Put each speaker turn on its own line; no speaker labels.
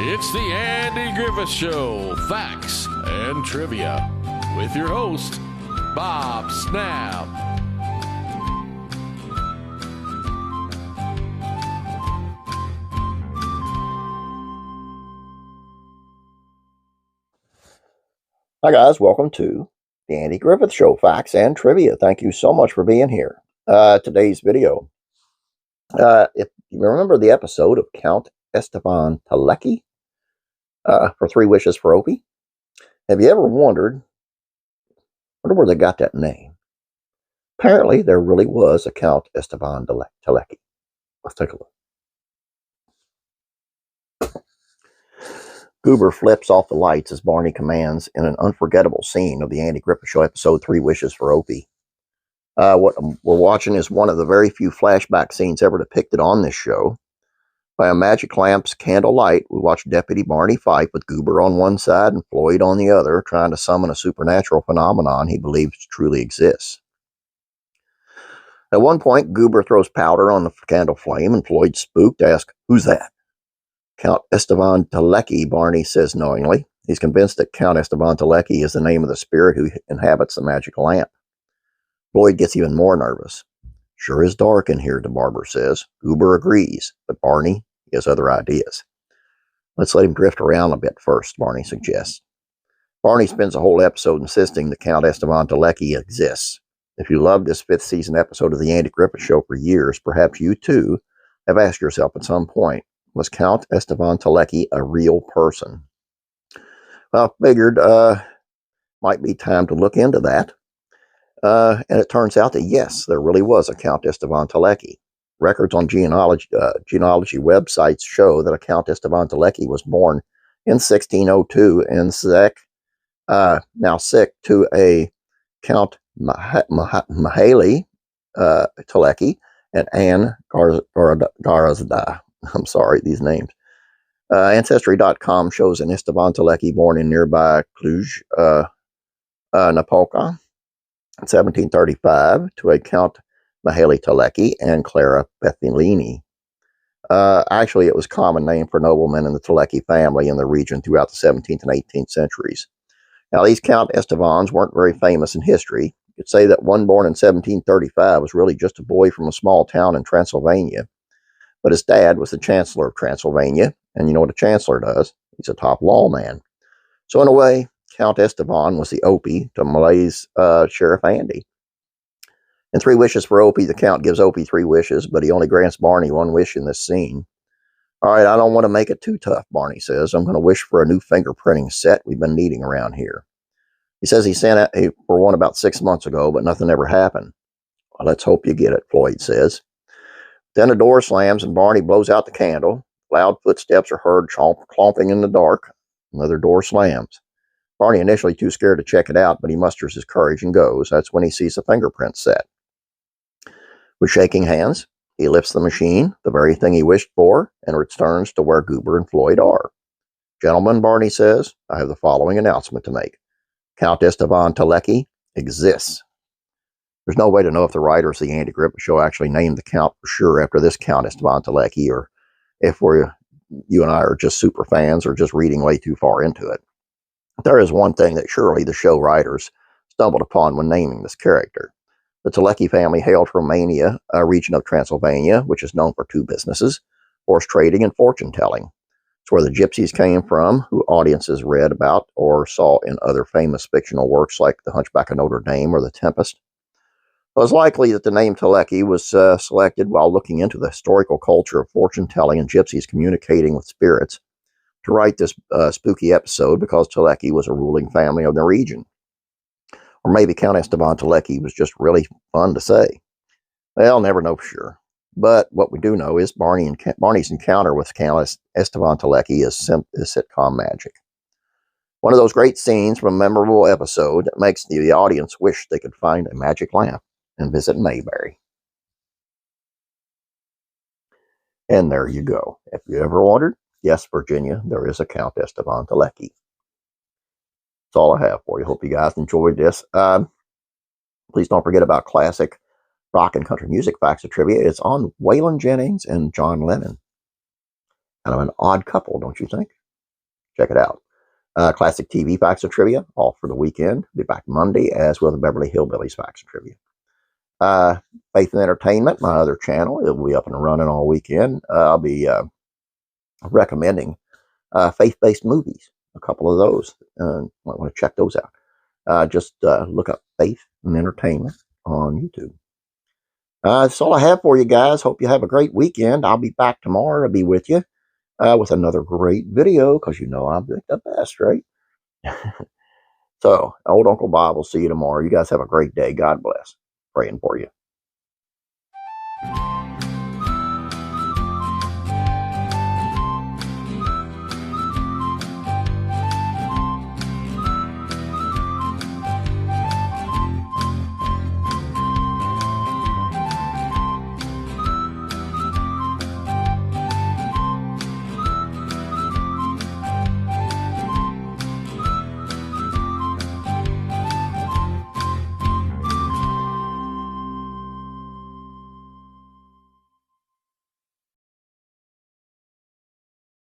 It's the Andy Griffith Show, Facts and Trivia, with your host, Bob Snap.
Hi guys, welcome to the Andy Griffith Show, Facts and Trivia. Thank you so much for being here. Today's video. If you remember the episode of Count Istvan Teleky for Three Wishes for Opie, have you ever wondered where they got that name? Apparently, there really was a Count Istvan Teleky. Let's take a look. Goober flips off the lights as Barney commands in an unforgettable scene of the Andy Griffith Show episode Three Wishes for Opie. What we're watching is one of the very few flashback scenes ever depicted on this show. By a magic lamp's candlelight, we watch Deputy Barney fight with Goober on one side and Floyd on the other, trying to summon a supernatural phenomenon he believes truly exists. At one point, Goober throws powder on the candle flame, and Floyd, spooked, asks, "Who's that?" "Count Istvan Teleky," Barney says knowingly. He's convinced that Count Istvan Teleky is the name of the spirit who inhabits the magic lamp. Floyd gets even more nervous. "Sure is dark in here," the barber says. Goober agrees, but Barney has other ideas. "Let's let him drift around a bit first," Barney suggests. Barney spends a whole episode insisting that Count Istvan Teleky exists. If you loved this 5th season episode of the Andy Griffith Show for years, perhaps you too have asked yourself at some point, was Count Istvan Teleky a real person? Well, I figured might be time to look into that. And it turns out that, yes, there really was a Count Istvan Teleky. Records on genealogy websites show that a Count Istvan Teleky was born in 1602 and sick to a Count Mihaly Teleky and Anne Garazda. I'm sorry, these names. Ancestry.com shows an Istvan Teleky born in nearby Cluj, Napolka, in 1735 to a Count Mihaly Teleky and Clara Bethelini. Actually, it was a common name for noblemen in the Teleky family in the region throughout the 17th and 18th centuries. Now, these Count Istvans weren't very famous in history. You could say that one born in 1735 was really just a boy from a small town in Transylvania. But his dad was the Chancellor of Transylvania, and you know what a Chancellor does? He's a top lawman. So in a way, Count Istvan was the Opie to Malay's Sheriff Andy. In Three Wishes for Opie, the Count gives Opie 3 wishes, but he only grants Barney 1 wish in this scene. "All right, I don't want to make it too tough," Barney says. "I'm going to wish for a new fingerprinting set we've been needing around here." He says he sent it for one about 6 months ago, but nothing ever happened. "Well, let's hope you get it," Floyd says. Then a door slams and Barney blows out the candle. Loud footsteps are heard clomping in the dark. Another door slams. Barney initially too scared to check it out, but he musters his courage and goes. That's when he sees the fingerprint set. With shaking hands, he lifts the machine, the very thing he wished for, and returns to where Goober and Floyd are. "Gentlemen," Barney says, "I have the following announcement to make. Count Istvan Teleky exists." There's no way to know if the writers of the Andy Griffith Show actually named the Count for sure after this Count Istvan Teleky, or if you and I are just super fans or just reading way too far into it. There is one thing that surely the show writers stumbled upon when naming this character. The Teleky family hailed from Romania, a region of Transylvania, which is known for 2 businesses, horse trading and fortune-telling. It's where the gypsies came from, who audiences read about or saw in other famous fictional works like The Hunchback of Notre Dame or The Tempest. It was likely that the name Teleky was selected while looking into the historical culture of fortune-telling and gypsies communicating with spirits to write this spooky episode, because Teleky was a ruling family of the region. Or maybe Count Istvan Teleky was just really fun to say. Well, never know for sure. But what we do know is Barney's encounter with Count Istvan Teleky is sitcom magic. One of those great scenes from a memorable episode that makes the audience wish they could find a magic lamp and visit Mayberry. And there you go. If you ever wondered, yes, Virginia, there is a Count Istvan Teleky. That's all I have for you. Hope you guys enjoyed this. Please don't forget about classic rock and country music facts and trivia. It's on Waylon Jennings and John Lennon. Kind of an odd couple, don't you think? Check it out. Classic TV Facts and Trivia, all for the weekend. Be back Monday, as well as the Beverly Hillbillies Facts and Trivia. Faith and Entertainment, my other channel, it will be up and running all weekend. I'll be recommending faith-based movies, a couple of those. Might want to check those out. Just look up Faith and Entertainment on YouTube. That's all I have for you guys. Hope you have a great weekend. I'll be back tomorrow. I'll be with you with another great video, because you know I'm the best, right? So, old Uncle Bob will see you tomorrow. You guys have a great day. God bless. Praying for you.